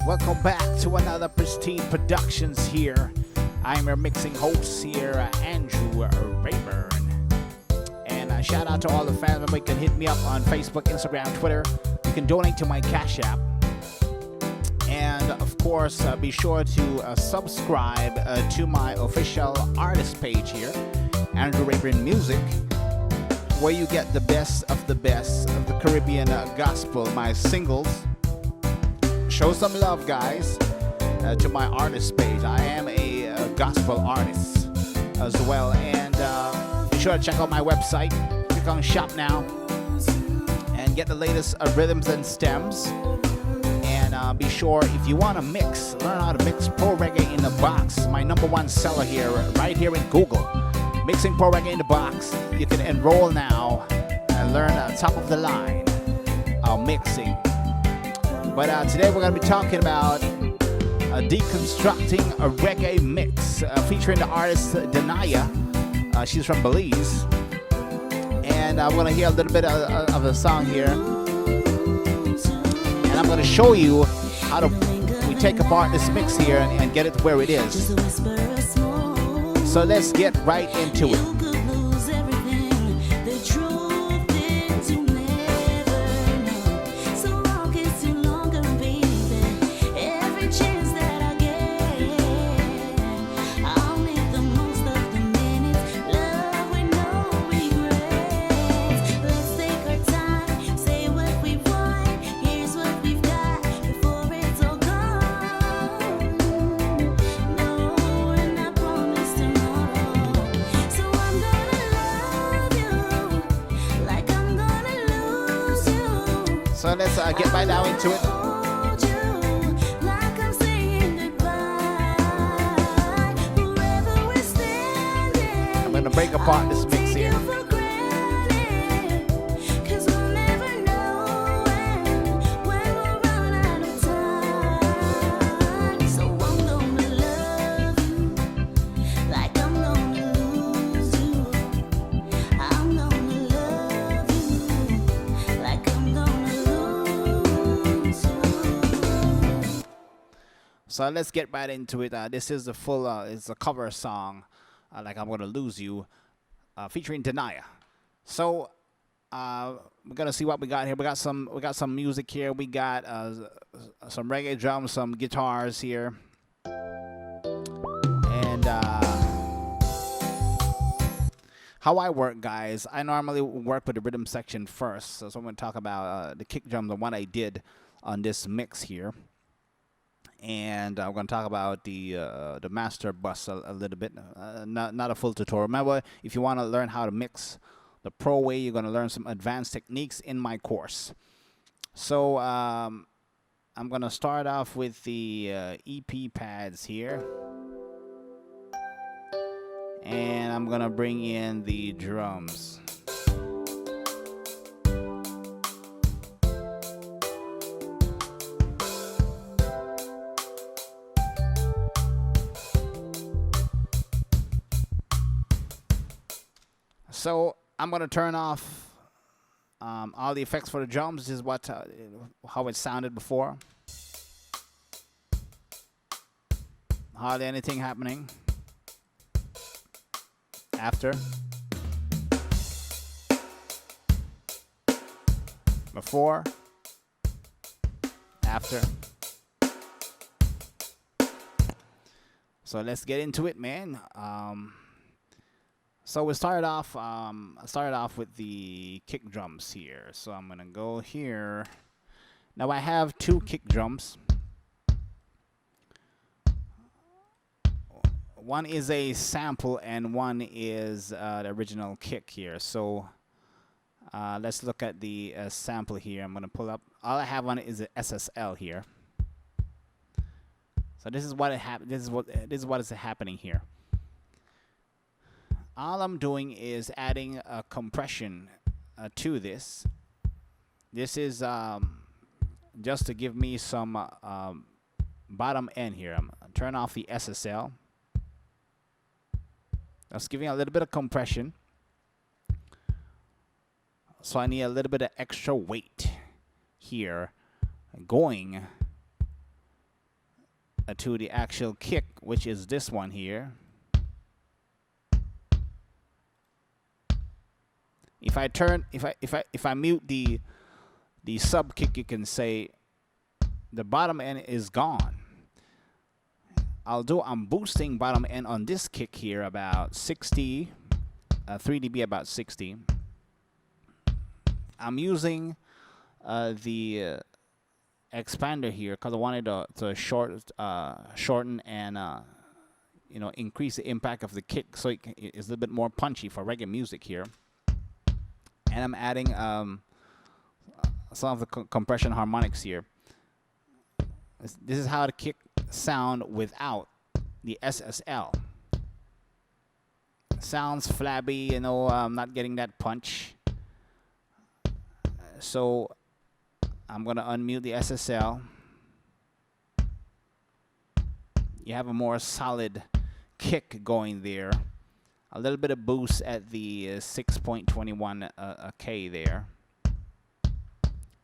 Welcome back to another Pristine Productions here. I'm your mixing host here, Andrew Rayburn. And shout out to all the fans. You can hit me up on Facebook, Instagram, Twitter. You can donate to my Cash App. And of course, be sure to subscribe to my official artist page here, Andrew Rayburn Music, where you get the best of the Caribbean gospel, my singles. Show some love, guys, to my artist page. I am a gospel artist as well. And be sure to check out my website. Click on Shop Now and get the latest rhythms and stems. And be sure, if you want to mix, learn how to mix Pro Reggae in the Box. My #1 seller here, right here in Google. Mixing Pro Reggae in the Box. You can enroll now and learn top of the line mixing. But today we're going to be talking about deconstructing a reggae mix featuring the artist Denaya. She's from Belize. And we're going to hear a little bit of the song here. And I'm going to show you how we take apart this mix here and get it where it is. So let's get right into it. So let's get right now into it. I'm going to break apart this mix here. So let's get right into it. This is the full, it's a cover song, like I'm Gonna Lose You, featuring Denaya. So we're gonna see what we got here. We got some music here. We got some reggae drums, some guitars here, and how I work, guys. I normally work with the rhythm section first. So I'm gonna talk about the kick drum, the one I did on this mix here. And I'm going to talk about the master bus a little bit, not a full tutorial. Remember, if you want to learn how to mix the pro way, you're going to learn some advanced techniques in my course. So I'm going to start off with the EP pads here. And I'm going to bring in the drums. So I'm going to turn off all the effects for the drums. This is what how it sounded before. Hardly anything happening. After. Before. After. So let's get into it, man. So we started off. I started off with the kick drums here. So I'm gonna go here. Now I have 2 kick drums. One is a sample and one is the original kick here. So let's look at the sample here. I'm gonna pull up. All I have on it is an SSL here. So this is what it this is what is happening here. All I'm doing is adding a compression to this. This is just to give me some bottom end here. I'm gonna turn off the SSL. That's giving a little bit of compression. So I need a little bit of extra weight here going to the actual kick, which is this one here. If I mute the sub kick, you can say the bottom end is gone. Although I'm boosting bottom end on this kick here about 60, 3 dB about 60. I'm using the expander here because I wanted to shorten and increase the impact of the kick so it's a little bit more punchy for reggae music here. And I'm adding some of the compression harmonics here. This is how the kick sound without the SSL. Sounds flabby, I'm not getting that punch. So I'm gonna unmute the SSL. You have a more solid kick going there. A little bit of boost at the 6.21 K there.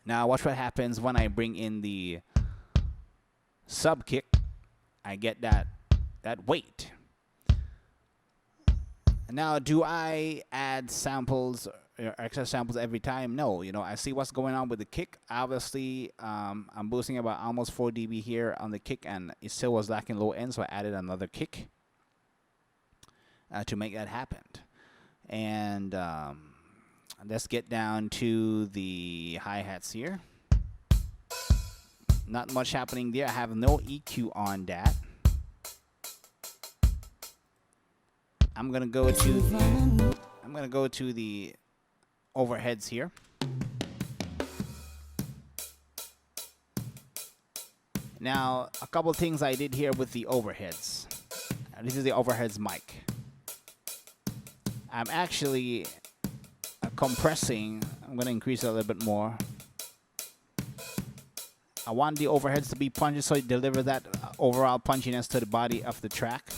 Now watch what happens when I bring in the sub kick. I get that weight. Now, do I add samples or extra samples every time? No. I see what's going on with the kick. Obviously, I'm boosting about almost 4 dB here on the kick, and it still was lacking low end, so I added another kick to make that happen. And let's get down to the hi-hats here. Not much happening there. I have no EQ on that. I'm gonna go to the overheads here. Now, a couple things I did here with the overheads. This is the overheads mic. I'm actually compressing. I'm gonna increase it a little bit more. I want the overheads to be punchy so it delivers that overall punchiness to the body of the track.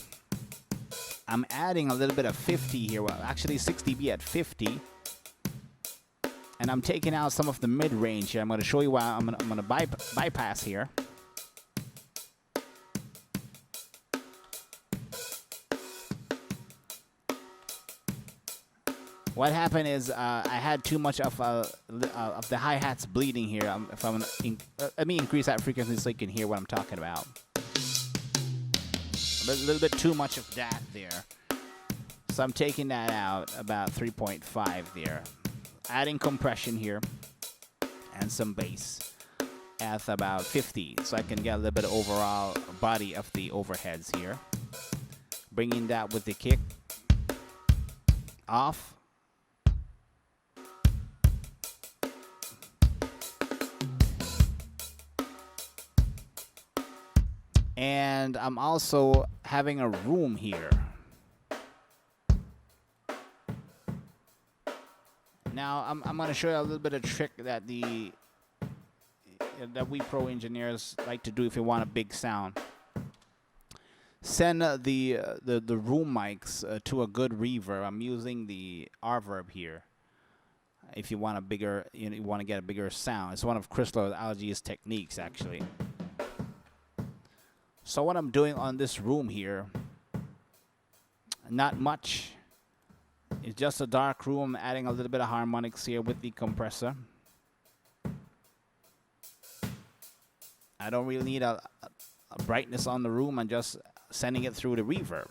I'm adding a little bit of 50 here, well, actually 6 dB at 50. And I'm taking out some of the mid-range here. I'm going to show you why I'm going to bypass here. What happened is I had too much of the hi-hats bleeding here. Let me increase that frequency so you can hear what I'm talking about. A little bit too much of that there. So I'm taking that out about 3.5 there. Adding compression here and some bass at about 50 so I can get a little bit of overall body of the overheads here. Bringing that with the kick off. And I'm also having a room here. Now I'm going to show you a little bit of trick that we pro engineers like to do if you want a big sound. Send the room mics to a good reverb. I'm using the reverb here. If you want a bigger, you want to get a bigger sound. It's one of Crystal Algae's techniques actually. So what I'm doing on this room here, not much. It's just a dark room, adding a little bit of harmonics here with the compressor. I don't really need a brightness on the room. I'm just sending it through the reverb.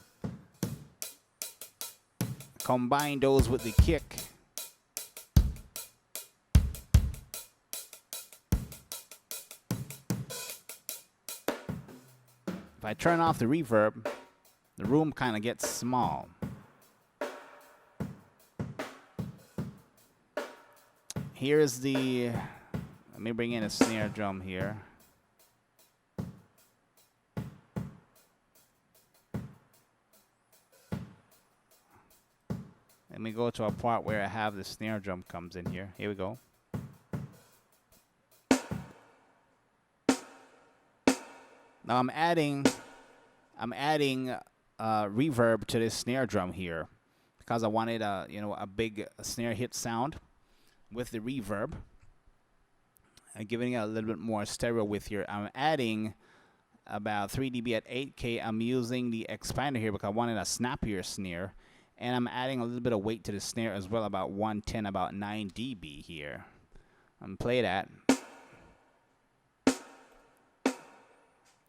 Combine those with the kick. If I turn off the reverb, the room kind of gets small. Here's let me bring in a snare drum here. Let me go to a part where I have the snare drum comes in here. Here we go. Now I'm adding reverb to this snare drum here because I wanted a big snare hit sound. with the reverb. I'm giving it a little bit more stereo width here. I'm adding about 3 dB at 8K. I'm using the expander here because I wanted a snappier snare. And I'm adding a little bit of weight to the snare as well, about 110, about 9 dB here. I'm play that.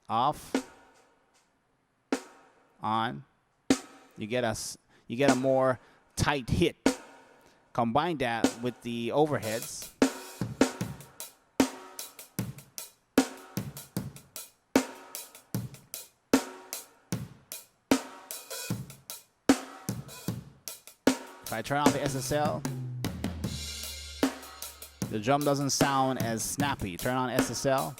Off. On. You get a more tight hit. Combine that with the overheads. If I turn off the SSL, the drum doesn't sound as snappy. Turn on SSL.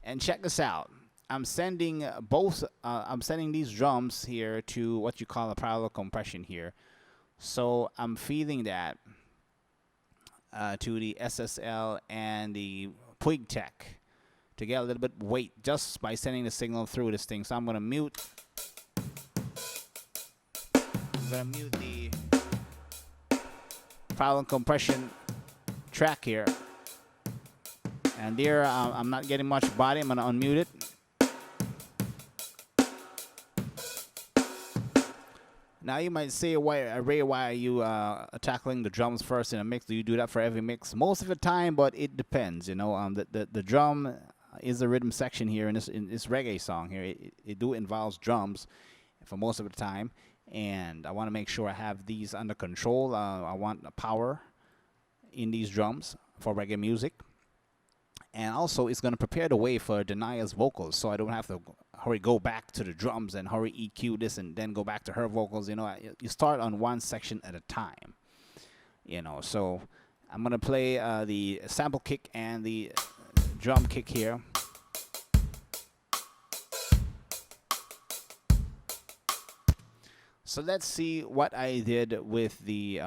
And check this out. I'm sending I'm sending these drums here to what you call a parallel compression here. So I'm feeding that to the SSL and the Puig Tech to get a little bit weight just by sending the signal through this thing. So I'm going to mute. I'm going to mute the parallel compression track here. And there, I'm not getting much body. I'm going to unmute it. Now you might say, Ray, why are you tackling the drums first in a mix? Do you do that for every mix? Most of the time, but it depends. You know, the drum is the rhythm section here in this reggae song here. It do involves drums for most of the time, and I want to make sure I have these under control. I want the power in these drums for reggae music. And also, it's going to prepare the way for Denia's vocals, so I don't have to go back to the drums and hurry EQ this and then go back to her vocals. You know, you start on one section at a time. You know, so I'm going to play the sample kick and the drum kick here. So let's see what I did with the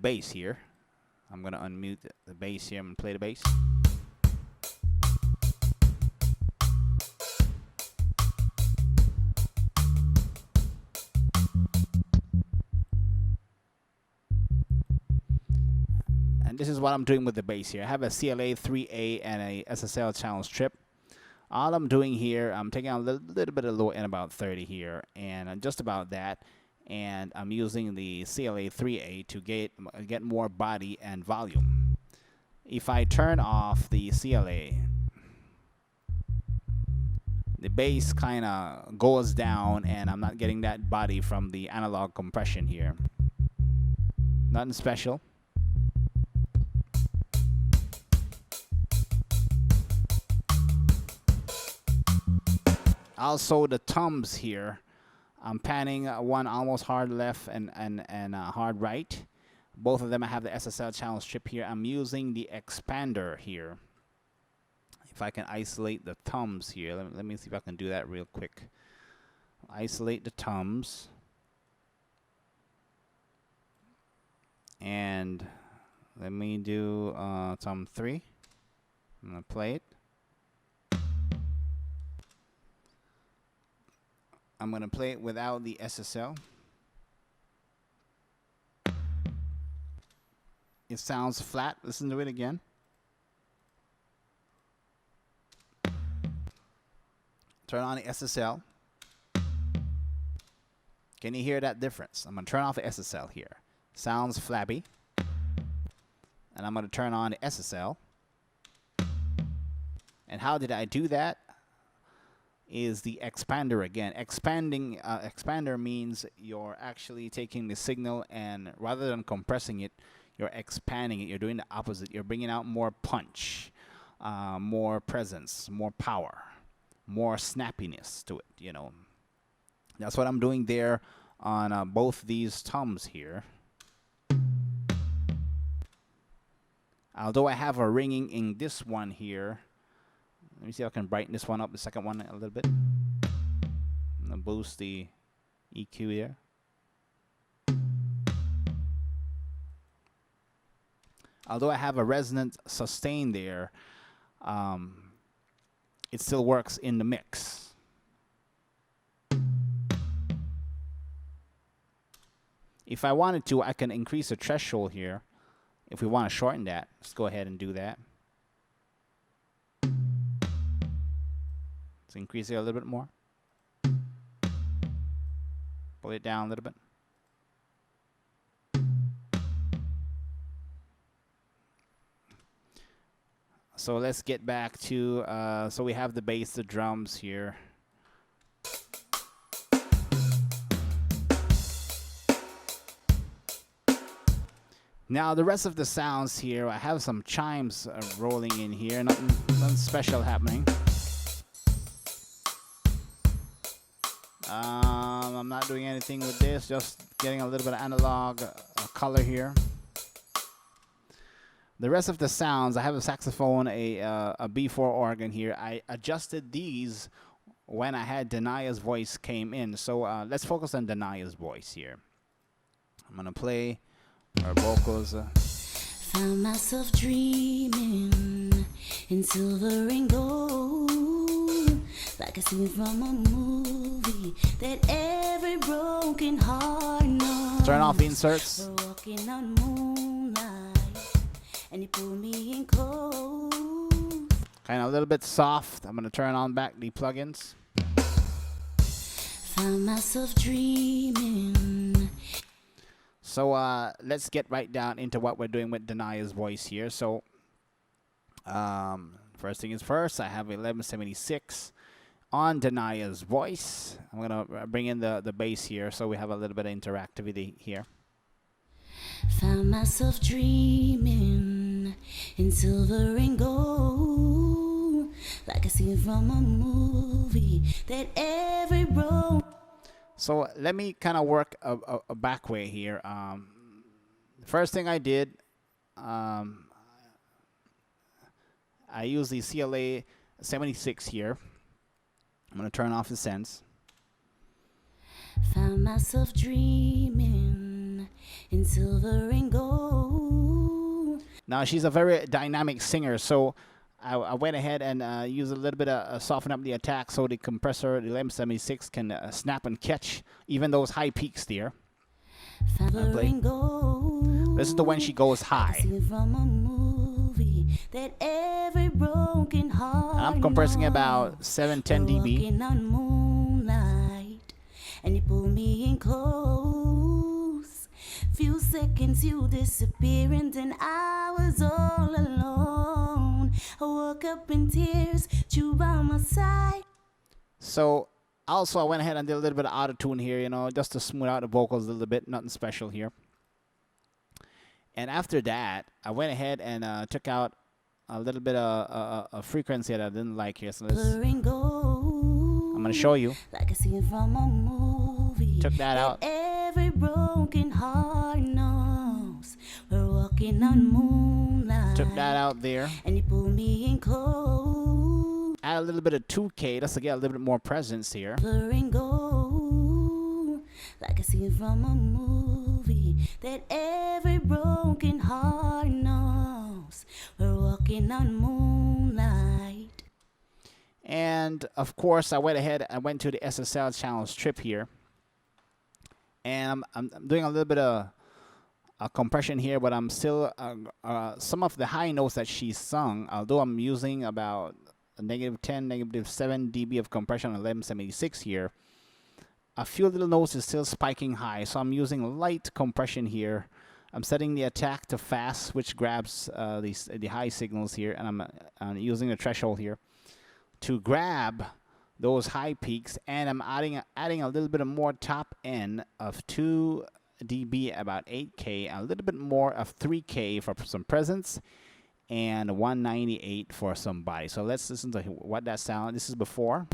bass here. I'm going to unmute the bass here and play the bass. And this is what I'm doing with the bass here. I have a CLA 3A and a SSL channel strip. All I'm doing here, I'm taking out a little bit of low end, about 30 here, and just about that. And I'm using the CLA 3A to get more body and volume. If I turn off the CLA, the bass kind of goes down and I'm not getting that body from the analog compression here. Nothing special. Also the toms here. I'm panning one almost hard left and hard right. Both of them I have the SSL channel strip here. I'm using the expander here. If I can isolate the toms here. Let me see if I can do that real quick. Isolate the toms. And let me do tom 3. I'm going to play it. I'm going to play it without the SSL. It sounds flat. Listen to it again. Turn on the SSL. Can you hear that difference? I'm going to turn off the SSL here. Sounds flabby. And I'm going to turn on the SSL. And how did I do that? Is the expander again. Expander means you're actually taking the signal and rather than compressing it, you're expanding it. You're doing the opposite. You're bringing out more punch, more presence, more power, more snappiness to it, you know. That's what I'm doing there on both these toms here. Although I have a ringing in this one here. Let me see if I can brighten this one up, the second one, a little bit. I'm going to boost the EQ here. Although I have a resonant sustain there, it still works in the mix. If I wanted to, I can increase the threshold here. If we want to shorten that, let's go ahead and do that. Let's increase it a little bit more. Pull it down a little bit. So let's get back to, so we have the bass, the drums here. Now the rest of the sounds here, I have some chimes rolling in here, nothing special happening. I'm not doing anything with this, just getting a little bit of analog color here. The rest of the sounds, I have a saxophone, a B4 organ here. I adjusted these when I had Denia's voice came in. So let's focus on Denia's voice here. I'm gonna play her vocals. Found myself dreaming in silver and gold, like a scene from a movie that every broken heart knows. Turn off the inserts. We're walking on moonlight, and you pull me in close. Kind of a little bit soft. I'm gonna turn on back the plugins. Found myself dreaming. So let's get right down into what we're doing with Denia's voice here. So first thing is first, I have 1176 on Denia's voice. I'm gonna bring in the bass here, so we have a little bit of interactivity here. Found myself dreaming in silver and gold, like a scene from a movie that every road. So let me kind of work a back way here. First thing I did, I use the CLA 76 here. I'm gonna turn off the sense. Found myself dreaming in silver and gold. Now she's a very dynamic singer, so I went ahead and used a little bit of soften up the attack so the compressor, the 1176, can snap and catch even those high peaks there. This is the when she goes high. That every broken heart And I'm compressing about 710 dB. On moonlight, and you pull me in close. Few seconds you disappear, and then I was all alone. I woke up in tears, you by my side. So also I went ahead and did a little bit of auto-tune here, you know, just to smooth out the vocals a little bit, nothing special here. And after that, I went ahead and took out a little bit of a frequency that I didn't like here. So I'm going to show you. Like a scene from a movie. Took that out. Every broken heart knows we're walking on moonlight. Took that out there. And you pull me in close. Add a little bit of 2K just to get a little bit more presence here. Like a scene from a movie that every broken heart knows we're walking on moonlight. And of course I went ahead and went to the SSL channel strip here, and I'm doing a little bit of compression here, but I'm still some of the high notes that she sung, although I'm using about a -10, -7 dB of compression on 1176 here. A few little notes is still spiking high, so I'm using light compression here. I'm setting the attack to fast, which grabs the high signals here, and I'm using the threshold here to grab those high peaks, and I'm adding a little bit of more top end of 2 dB, about 8K, and a little bit more of 3K for some presence, and 198 for some body. So let's listen to what that sound. This is before.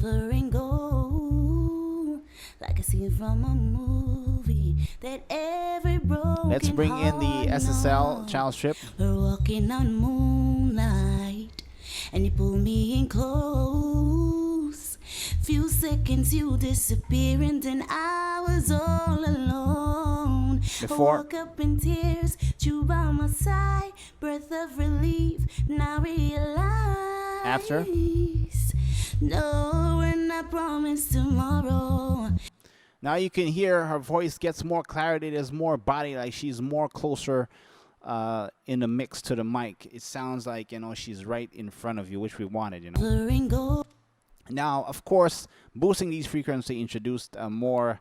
Like a scene from a movie that every broken Let's bring in the SSL channel strip. We're walking on moonlight, and you pull me in close. Few seconds you disappear, and then I was all alone. Before. I woke up in tears, you by my side, breath of relief. Now realize. After. No, and I promise tomorrow. Now you can hear her voice gets more clarity. There's more body, like she's more closer in the mix to the mic. It sounds like, you know, she's right in front of you, which we wanted, you know. Now, of course, boosting these frequencies introduced more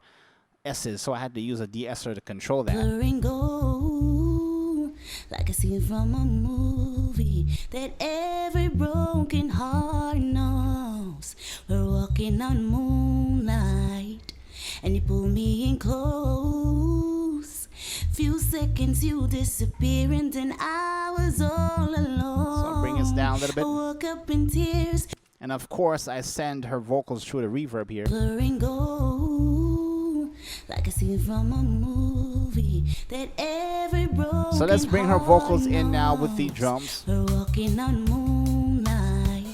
S's, so I had to use a de-esser to control that. Like a scene from a movie that every broken heart knows. We're walking on moonlight, and you pull me in close. Few seconds you disappear, and then I was all alone. So I'll bring us down a little bit. I woke up in tears. And of course, I send her vocals through the reverb here. Like a scene from a movie that every broken so let's bring her vocals in now with the drums. We're walking on moonlight,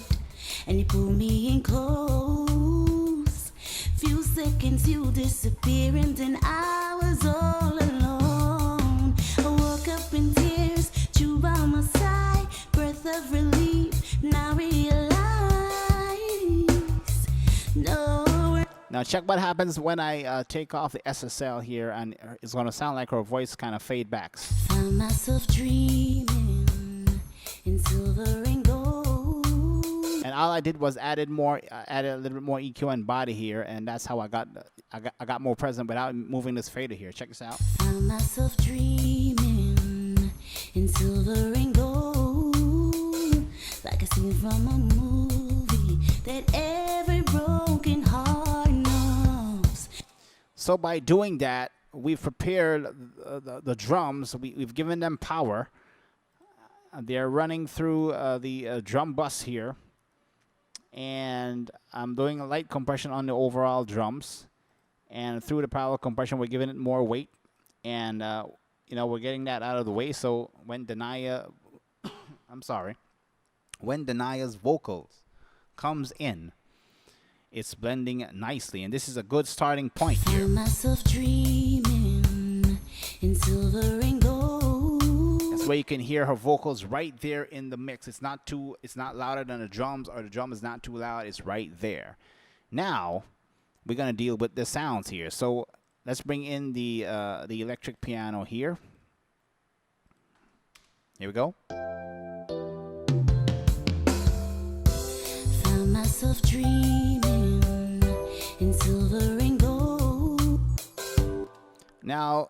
and you pull me in close. Few seconds you disappear, and then I was all alone. I woke up in tears, you by my side, breath of relief. Now realize, no. Now check what happens when I take off the SSL here, and it's going to sound like her voice kind of fade backs. Found myself dreaming in silver and gold. And all I did was added a little bit more EQ and body here, and that's how I got more present without moving this fader here. Check this out. Found myself dreaming in silver and gold, like a scene from a movie that every broken heart. So by doing that, we've prepared the drums. We've given them power. They're running through the drum bus here. And I'm doing a light compression on the overall drums. And through the parallel compression, we're giving it more weight. And, you know, we're getting that out of the way. So when when Denia's vocals comes in, it's blending nicely, and this is a good starting point here. Found myself dreaming in silver and gold. That's where you can hear her vocals right there in the mix. It's not louder than the drums, or the drum is not too loud. It's right there. Now we're gonna deal with the sounds here. So let's bring in the electric piano here. Here we go. Found myself dreaming in silver and gold. Now,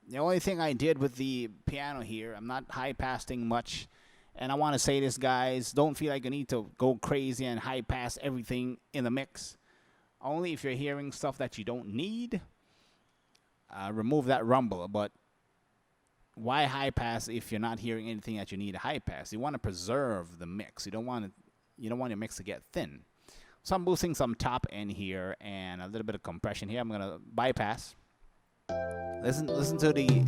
the only thing I did with the piano here, I'm not high passing much. And I want to say this, guys, don't feel like you need to go crazy and high pass everything in the mix. Only if you're hearing stuff that you don't need, remove that rumble. But why high pass if you're not hearing anything that you need to high pass? You want to preserve the mix. You don't want your mix to get thin. So I'm boosting some top end here and a little bit of compression here. I'm gonna bypass. Listen to the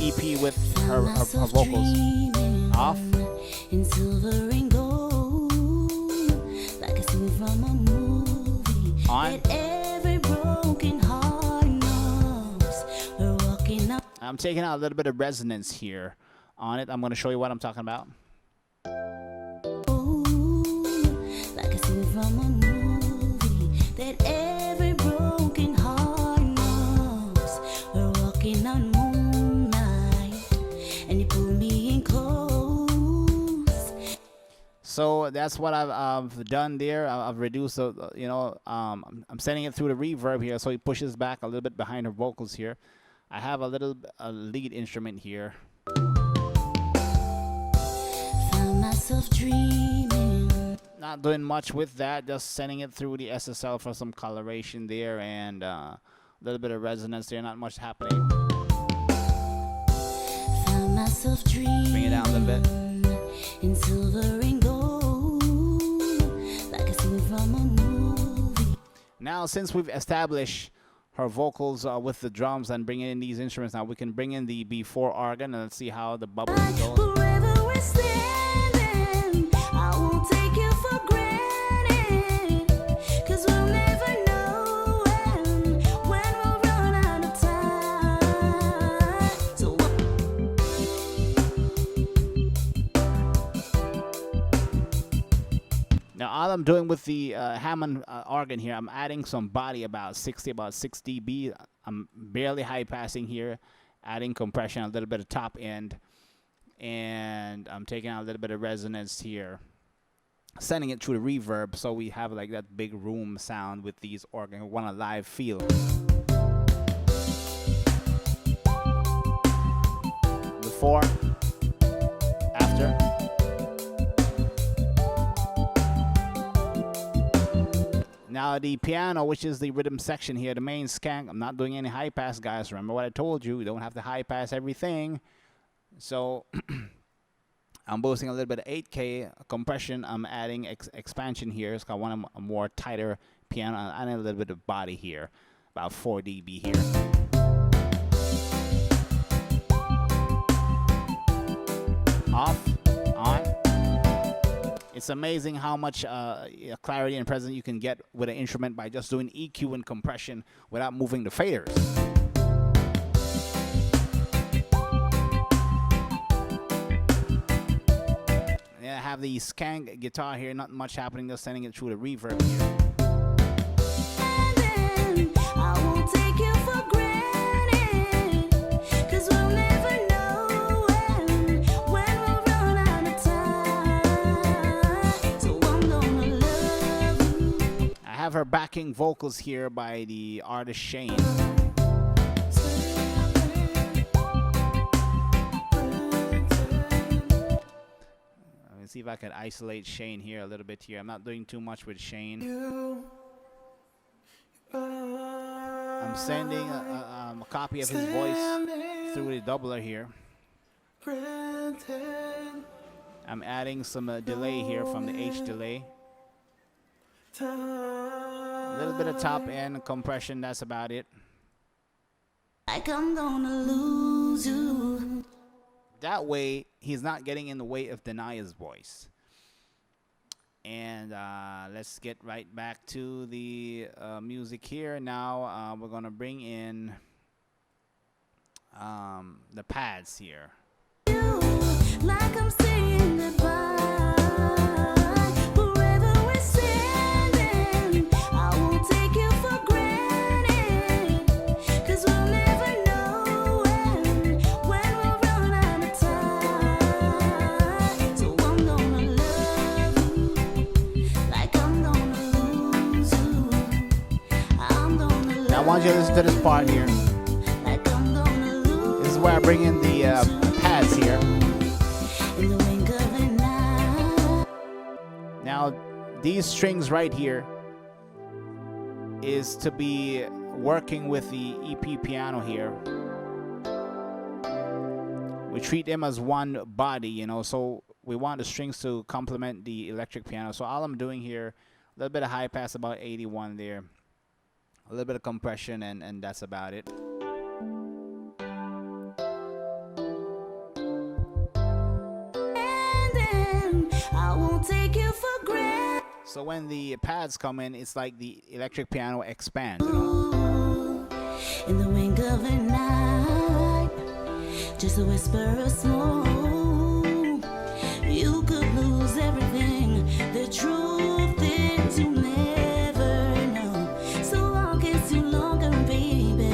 EP with her vocals off. In silver and gold, like a scene from a movie. On. That every broken heart knows. We're walking up. I'm taking out a little bit of resonance here on it. I'm gonna show you what I'm talking about. From a movie that every broken heart knows. We're walking on moonlight, and you pull me in close. So that's what I've done there. I've reduced, I'm sending it through the reverb here, so it pushes back a little bit behind her vocals here. I have a little lead instrument here. Found myself dreaming. Not doing much with that, just sending it through the SSL for some coloration there and a little bit of resonance there. Not much happening. Found myself dreaming. Bring it down a little bit. In silver and gold, like a scene from a movie. Now, since we've established her vocals with the drums and bringing in these instruments, now we can bring in the B4 organ and let's see how the bubbles go. Wherever we're standing, I won't take you for granted, 'cause we'll never know when we'll run out of time. So now all all I'm doing with the Hammond organ here, I'm adding some body about 6 dB. I'm barely high passing here, adding compression, a little bit of top end, and I'm taking out a little bit of resonance here, sending it through the reverb so we have like that big room sound with these organs. We want a live feel. Before, after. Now the piano, which is the rhythm section here, the main skank, I'm not doing any high pass, guys. Remember what I told you, we don't have to high pass everything. So I'm boosting a little bit of 8K compression. I'm adding expansion here. So I want a more tighter piano and a little bit of body here, about 4 dB here. Off, on. It's amazing how much clarity and presence you can get with an instrument by just doing EQ and compression without moving the faders. And I have the skank guitar here, not much happening, just sending it through the reverb here. I won't take you for granted, 'cause we'll never know when we'll run out of time. So I'm gonna love you. I have her backing vocals here by the artist Shane. Let me see if I can isolate Shane here a little bit here. I'm not doing too much with Shane. I'm sending a copy of his voice through the doubler here. I'm adding some delay here from the H delay. A little bit of top end compression, that's about it. Like I'm gonna lose you. That way, he's not getting in the way of Denaya's voice. And let's get right back to the music here. Now we're going to bring in the pads here. Like I'm saying goodbye. Wherever we're standing, I won't take you for granted, 'cause we'll never know when we'll run out of time. So I'm gonna love you like I'm gonna lose you. I'm gonna love you. Now I want you to listen to this part here. Like I'm gonna lose. This is where I bring in the pads here. In the wink of an eye. Now, these strings right here is to be working with the EP piano here. We treat them as one body, you know, so we want the strings to complement the electric piano. So all I'm doing here, a little bit of high pass, about 81 there. A little bit of compression, and that's about it. I won't take you for granted. So when the pads come in, it's like the electric piano expands, you know? In the wink of a night, just a whisper of smoke. You could lose everything. The truth is you never know. So I'll kiss you longer, baby.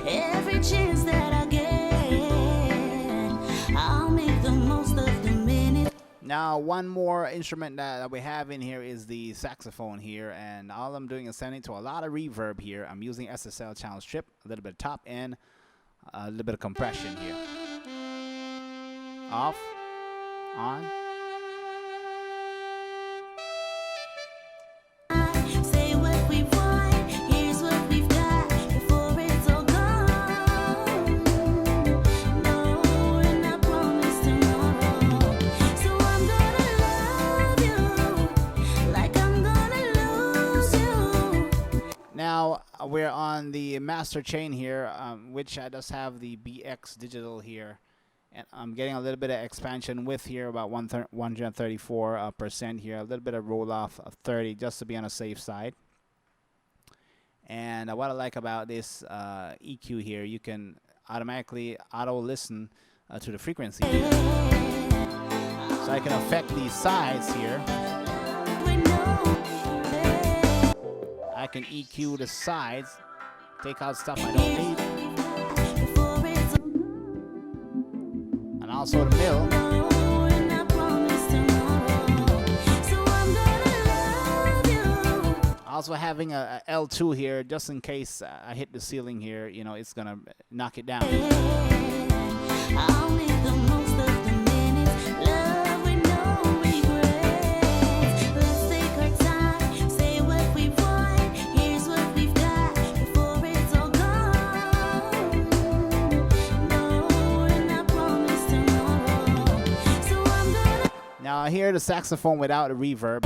Every chance that I get, I'll make the most of the minute. Now, one more instrument that we have in here is the saxophone here, and all I'm doing is sending to a lot of reverb here. I'm using SSL channel strip, a little bit of top end, a little bit of compression here. Off, on. Say what we want, here's what we've got before it's all gone. No, we're not promised tomorrow. So I'm gonna love you like I'm gonna lose you. Now, we're on the master chain here, which I just have the BX digital here. And I'm getting a little bit of expansion with here, about 134% here. A little bit of roll off of 30 just to be on the safe side. And what I like about this EQ here, you can automatically auto-listen to the frequency. So I can affect these sides here. We know. I can EQ the sides, take out stuff I don't need, and also the middle. Also having a L2 here, just in case I hit the ceiling here, you know, it's gonna knock it down. I'll make the most of the minutes, love with no regrets. Let's take our time, say what we want, here's what we've got before it's all gone. No, and I promise tomorrow. So I'm gonna. Now I hear the saxophone without a reverb.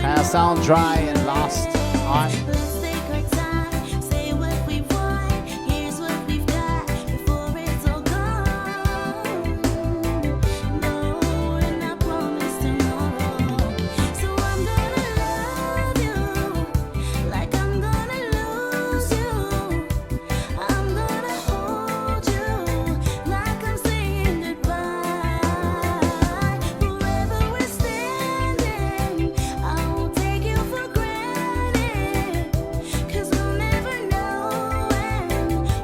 Kind of sound dry and lost on. Let's take our time, say what we want, here's what we've got before it's all gone. No, and I promise tomorrow. So I'm gonna love you like I'm gonna lose you. I'm gonna hold you like I'm saying goodbye. Wherever we're standing, I won't take you for granted, 'cause we'll never know when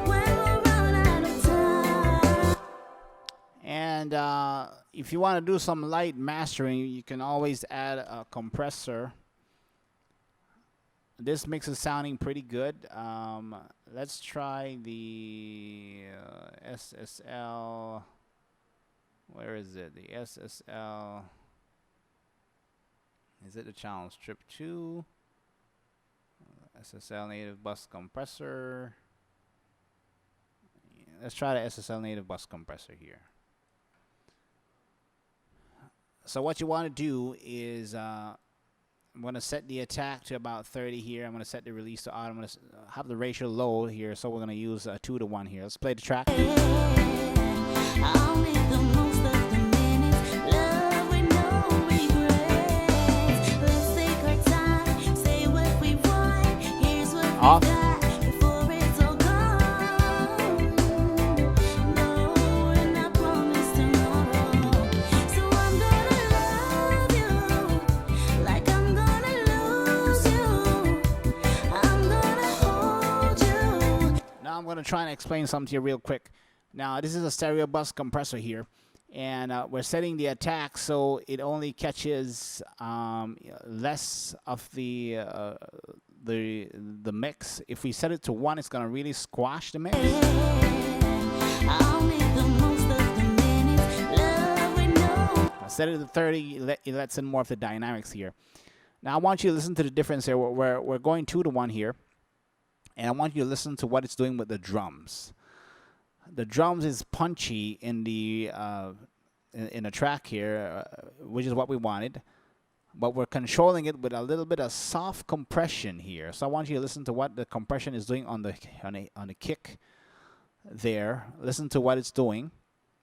we'll run out of time. And if you want to do some light mastering, you can always add a compressor. This mix is sounding pretty good. Let's try the SSL. Where is it? The SSL. Is it the channel strip 2? SSL native bus compressor. Yeah, let's try the SSL native bus compressor here. So what you want to do is I'm going to set the attack to about 30 here. I'm going to set the release to odd. I'm going to have the ratio low here, so we're going to use 2:1 here. Let's play the track. I'll make the most of the minutes, love with no regrets. Let's take our time, say what we want, here's what we got before it's all gone. No, and I promise tomorrow. So I'm gonna love you like I'm gonna lose you. I'm gonna hold you. Now I'm gonna try and explain something to you real quick. Now this is a stereo bus compressor here, and we're setting the attack so it only catches less of the mix. If we set it to 1, it's gonna really squash the mix. I'll make the most of the minutes, love with no. I set it to 30. It lets in more of the dynamics here. Now I want you to listen to the difference here. We're going 2:1 here, and I want you to listen to what it's doing with the drums. The drums is punchy in the track here, which is what we wanted, but we're controlling it with a little bit of soft compression here. So I want you to listen to what the compression is doing on the kick there. Listen to what it's doing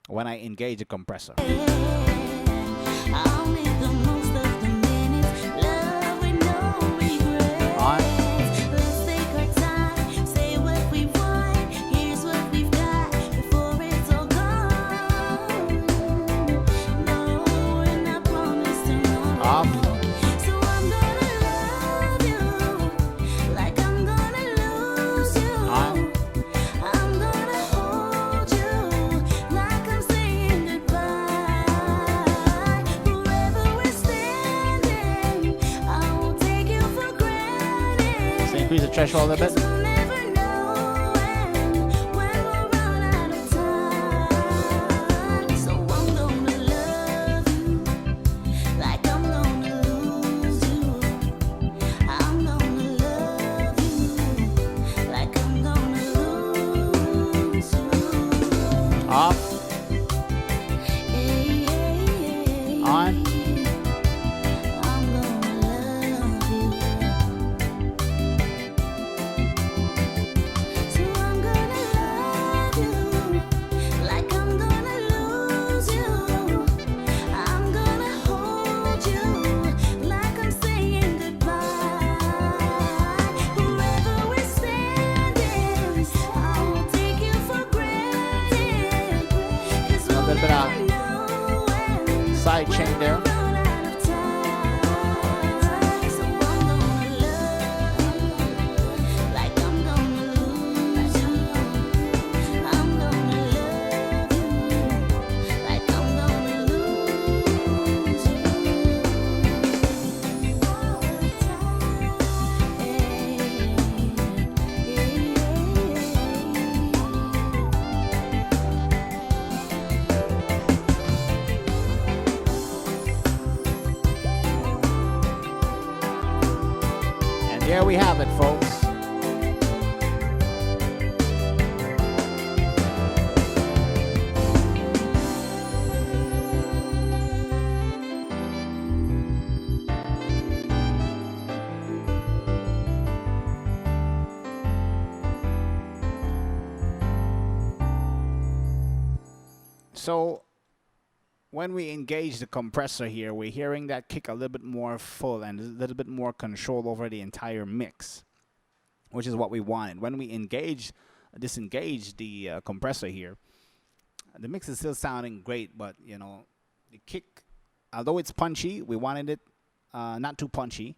when I engage the compressor. I'll make the most of the minutes, love with no regrets. On. Let's take our time, say what we want, here's what we've got before it's all gone. No, and I promise tomorrow. Off. So I'm gonna love you like I'm gonna lose you. On. I'm gonna hold you like I'm saying goodbye. Wherever we're standing, I won't take you for granted. So increase the threshold a bit. 'Cause we'll never know when we'll run out of time. So I'm gonna love you like I'm gonna lose you. I'm gonna love you like I'm gonna lose you. Off. On. I'm gonna love you. So I'm gonna love you like I'm gonna lose you. I'm gonna hold you like I'm saying goodbye. Wherever we're standing, I won't take you for granted. 'Cause we'll little bit never of know when side chain there. we'll run out of time. we have it, folks. So when we engage the compressor here, we're hearing that kick a little bit more full and a little bit more control over the entire mix, which is what we wanted. When we disengage the compressor here, the mix is still sounding great, but you know, the kick, although it's punchy, we wanted it not too punchy.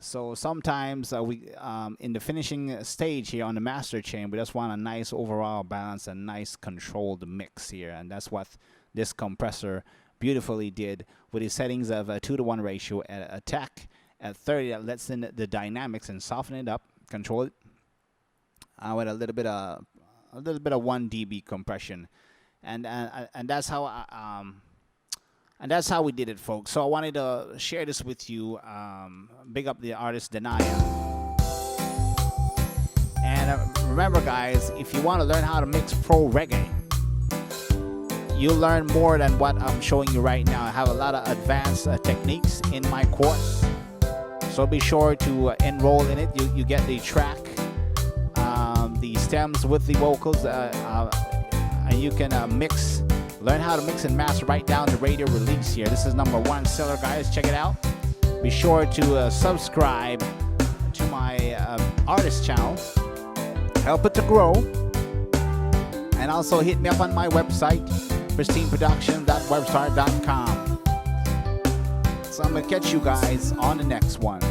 So sometimes we in the finishing stage here on the master chain, we just want a nice overall balance, a nice controlled mix here, and that's what this compressor beautifully did with the settings of a 2-to-1 ratio at attack at 30. That lets in the dynamics and soften it up, control it with a little bit of 1 dB compression, and that's how and that's how we did it, folks. So I wanted to share this with you. Big up the artist Denaya. And remember, guys, if you want to learn how to mix pro reggae, you'll learn more than what I'm showing you right now. I have a lot of advanced techniques in my course. So be sure to enroll in it. You get the track, the stems with the vocals, and you can learn how to mix and master right down to radio release here. This is #1 seller, guys. Check it out. Be sure to subscribe to my artist channel. Help it to grow. And also hit me up on my website, pristineproduction.webstar.com. So I'm going to catch you guys on the next one.